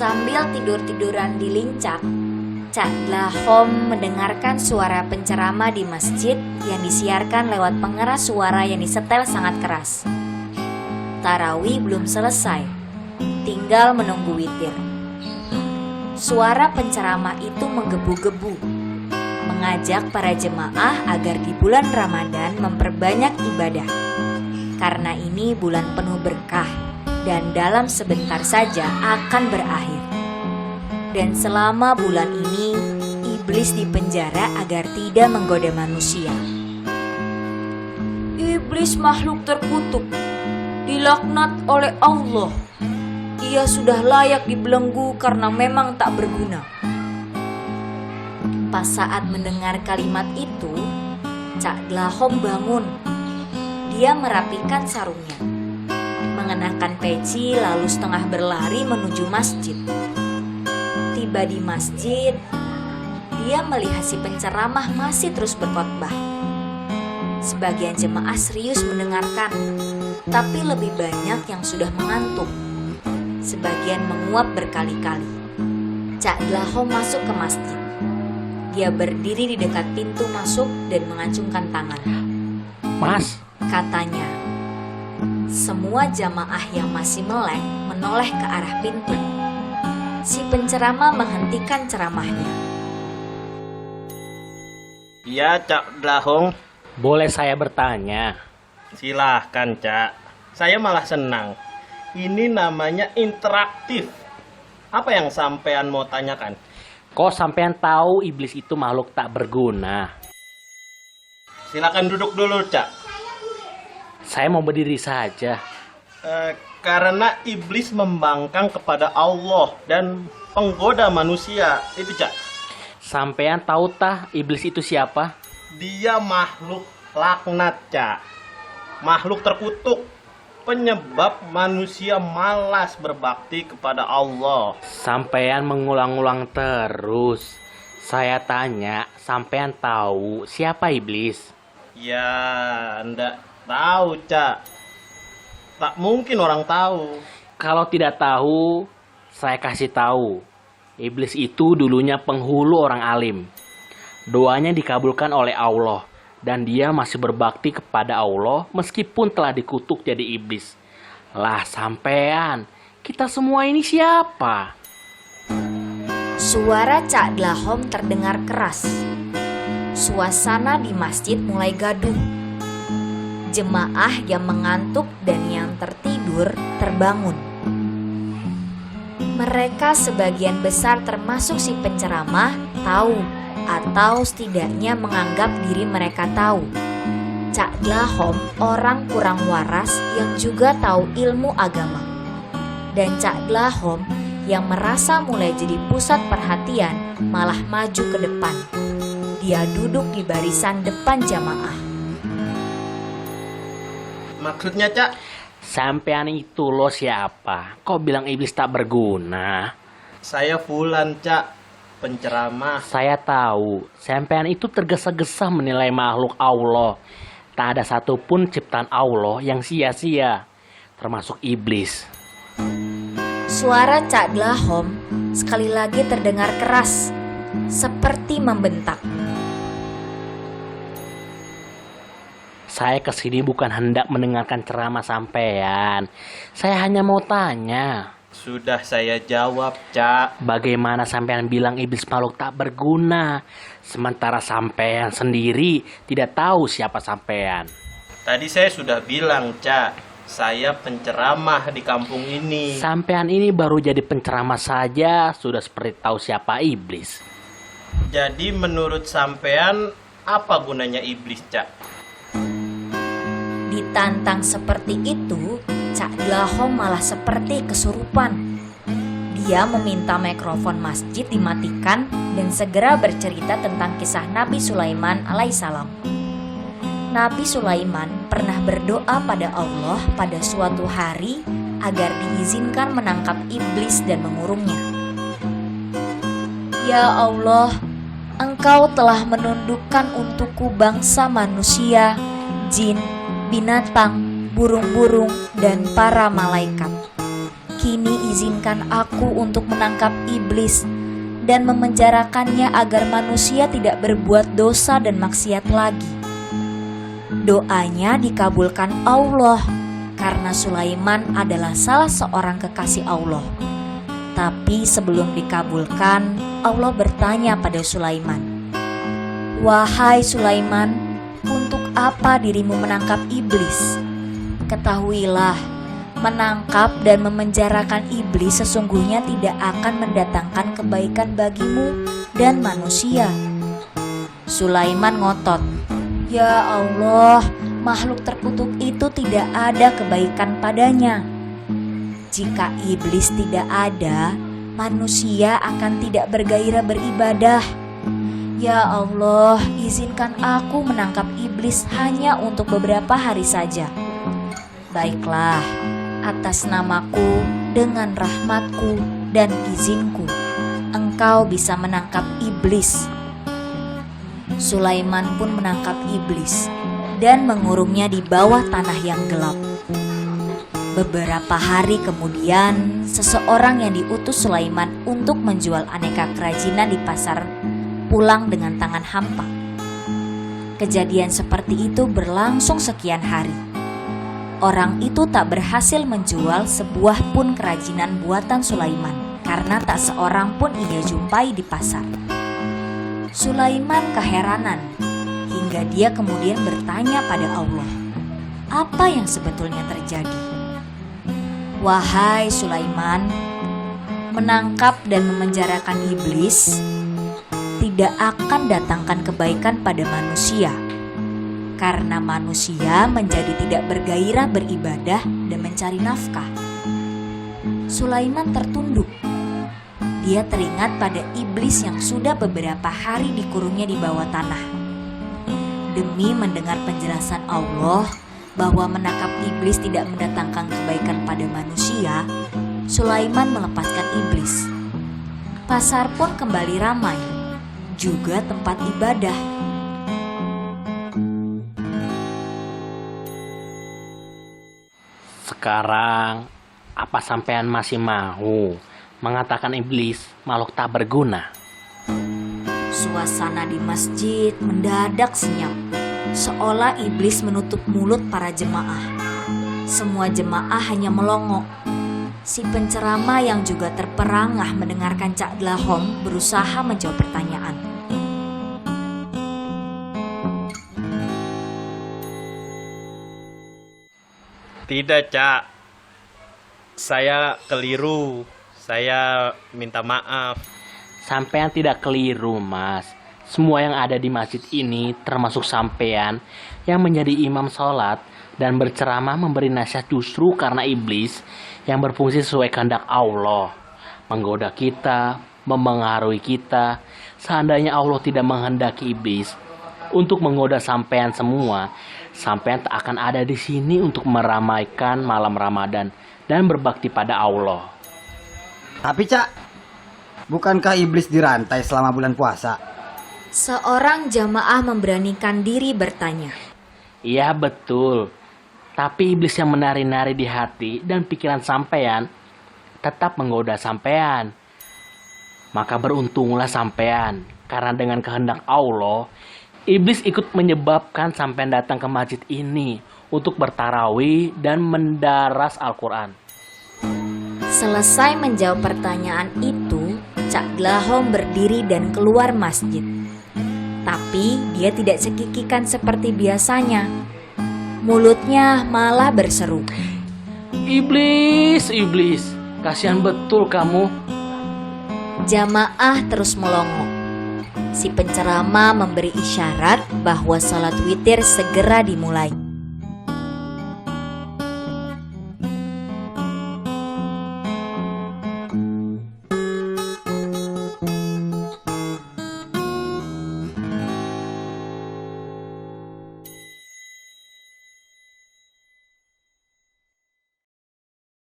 Sambil tidur-tiduran di lincah, Cak Dlahom mendengarkan suara penceramah di masjid yang disiarkan lewat pengeras suara yang disetel sangat keras. Tarawih belum selesai, tinggal menunggu witir. Suara penceramah itu menggebu-gebu, mengajak para jemaah agar di bulan Ramadan memperbanyak ibadah. Karena ini bulan penuh berkah dan dalam sebentar saja akan berakhir. Dan selama bulan ini, iblis dipenjara agar tidak menggoda manusia. Iblis makhluk terkutuk, dilaknat oleh Allah. Ia sudah layak dibelenggu karena memang tak berguna. Pas saat mendengar kalimat itu, Cak Dlahom bangun. Dia merapikan sarungnya, mengenakan peci lalu setengah berlari menuju masjid. Tiba di masjid, dia melihat si penceramah masih terus berkhotbah. Sebagian jemaah serius mendengarkan, tapi lebih banyak yang sudah mengantuk. Sebagian menguap berkali-kali. Cak Dlahom masuk ke masjid. Dia berdiri di dekat pintu masuk dan mengacungkan tangan. Mas, Katanya. Semua jamaah yang masih melek menoleh ke arah pintu. Si penceramah menghentikan ceramahnya. Ya, Cak Dlahom. boleh saya bertanya? Silahkan, Cak. Saya malah senang. Ini namanya interaktif. Apa yang sampean mau tanyakan? Kok sampean tahu iblis itu makhluk tak berguna? Silakan duduk dulu, Cak. Saya mau berdiri saja. Karena iblis membangkang kepada Allah dan penggoda manusia. Itu, Cak. Sampean tahu tah iblis itu siapa? Dia makhluk laknat, Cak. Makhluk terkutuk. Penyebab manusia malas berbakti kepada Allah. Sampean mengulang-ulang terus. Saya tanya, sampean tahu siapa iblis? Ya, ndak tahu, Cak. Tak mungkin orang tahu. Kalau tidak tahu, saya kasih tahu. Iblis itu dulunya penghulu orang alim. Doanya dikabulkan oleh Allah. Dan dia masih berbakti kepada Allah meskipun telah dikutuk jadi iblis. Lah sampean, kita semua ini siapa? Suara Cak Dlahom terdengar keras. Suasana di masjid mulai gaduh. Jemaah yang mengantuk dan yang tertidur terbangun. Mereka sebagian besar termasuk si penceramah tahu atau setidaknya menganggap diri mereka tahu. Cak Dlahom orang kurang waras yang juga tahu ilmu agama. Dan Cak Dlahom yang merasa mulai jadi pusat perhatian malah maju ke depan. Dia duduk di barisan depan jamaah. Maksudnya, Cak? Sampean itu lo siapa? Kok bilang iblis tak berguna? Saya Fulan, Cak. Penceramah. Saya tahu, sampean itu tergesa-gesa menilai makhluk Allah. Tak ada satupun ciptaan Allah yang sia-sia, termasuk iblis. Suara Cak Dlahom sekali lagi terdengar keras, seperti membentak. Saya kesini bukan hendak mendengarkan ceramah sampean. Saya hanya mau tanya. Sudah saya jawab, Cak. Bagaimana sampean bilang iblis makhluk tak berguna, sementara sampean sendiri tidak tahu siapa sampean? Tadi saya sudah bilang, Cak. Saya penceramah di kampung ini. Sampean ini baru jadi penceramah saja, sudah seperti tahu siapa iblis. Jadi menurut sampean, apa gunanya iblis, Cak? Ditantang seperti itu, Cak Dlahom malah seperti kesurupan. Dia meminta mikrofon masjid dimatikan dan segera bercerita tentang kisah Nabi Sulaiman alaihissalam. Nabi Sulaiman pernah berdoa pada Allah pada suatu hari agar diizinkan menangkap iblis dan mengurungnya. Ya Allah, Engkau telah menundukkan untukku bangsa manusia, jin, binatang, burung-burung, dan para malaikat. Kini izinkan aku untuk menangkap iblis dan memenjarakannya agar manusia tidak berbuat dosa dan maksiat lagi." Doanya dikabulkan Allah karena Sulaiman adalah salah seorang kekasih Allah. Tapi sebelum dikabulkan, Allah bertanya pada Sulaiman, "Wahai Sulaiman, untuk apa dirimu menangkap iblis? Ketahuilah, menangkap dan memenjarakan iblis sesungguhnya tidak akan mendatangkan kebaikan bagimu dan manusia." Sulaiman ngotot, "Ya Allah, makhluk terkutuk itu tidak ada kebaikan padanya. Jika iblis tidak ada, manusia akan tidak bergairah beribadah. Ya Allah, izinkan aku menangkap iblis hanya untuk beberapa hari saja. Baiklah, atas namaku, dengan rahmatku dan izinku, engkau bisa menangkap iblis." Sulaiman pun menangkap iblis dan mengurungnya di bawah tanah yang gelap. Beberapa hari kemudian, seseorang yang diutus Sulaiman untuk menjual aneka kerajinan di pasar pulang dengan tangan hampa. Kejadian seperti itu berlangsung sekian hari. Orang itu tak berhasil menjual sebuah pun kerajinan buatan Sulaiman karena tak seorang pun ia jumpai di pasar. Sulaiman keheranan hingga dia kemudian bertanya pada Allah, "Apa yang sebetulnya terjadi?" "Wahai Sulaiman, menangkap dan memenjarakan iblis tidak akan datangkan kebaikan pada manusia, karena manusia menjadi tidak bergairah beribadah dan mencari nafkah." Sulaiman tertunduk. Dia teringat pada iblis yang sudah beberapa hari dikurungnya di bawah tanah. Demi mendengar penjelasan Allah bahwa menangkap iblis tidak mendatangkan kebaikan pada manusia, Sulaiman melepaskan iblis. Pasar pun kembali ramai, juga tempat ibadah. Sekarang, apa sampean masih mau mengatakan iblis makhluk tak berguna? Suasana di masjid mendadak senyap, seolah iblis menutup mulut para jemaah. Semua jemaah hanya melongo. Si penceramah yang juga terperangah mendengarkan Cak Dlahom berusaha menjawab pertanyaan. Tidak, Cak. Saya keliru. Saya minta maaf. Sampean tidak keliru, Mas. Semua yang ada di masjid ini, termasuk sampean yang menjadi imam sholat dan berceramah memberi nasihat, justru karena iblis yang berfungsi sesuai kehendak Allah, menggoda kita, memengaruhi kita. Seandainya Allah tidak menghendaki iblis untuk menggoda sampean semua, sampean tak akan ada di sini untuk meramaikan malam Ramadan dan berbakti pada Allah. Tapi Cak, bukankah iblis dirantai selama bulan puasa? Seorang jamaah memberanikan diri bertanya. Iya betul, tapi iblis yang menari-nari di hati dan pikiran sampean tetap menggoda sampean. Maka beruntunglah sampean, karena dengan kehendak Allah, iblis ikut menyebabkan sampean datang ke masjid ini untuk bertarawih dan mendaras Al-Quran. Selesai menjawab pertanyaan itu, Cak Dlahom berdiri dan keluar masjid. Tapi dia tidak cekikikan seperti biasanya. Mulutnya malah berseru, Iblis, iblis, kasihan betul kamu. Jamaah terus melongo. Si penceramah memberi isyarat bahwa salat witir segera dimulai.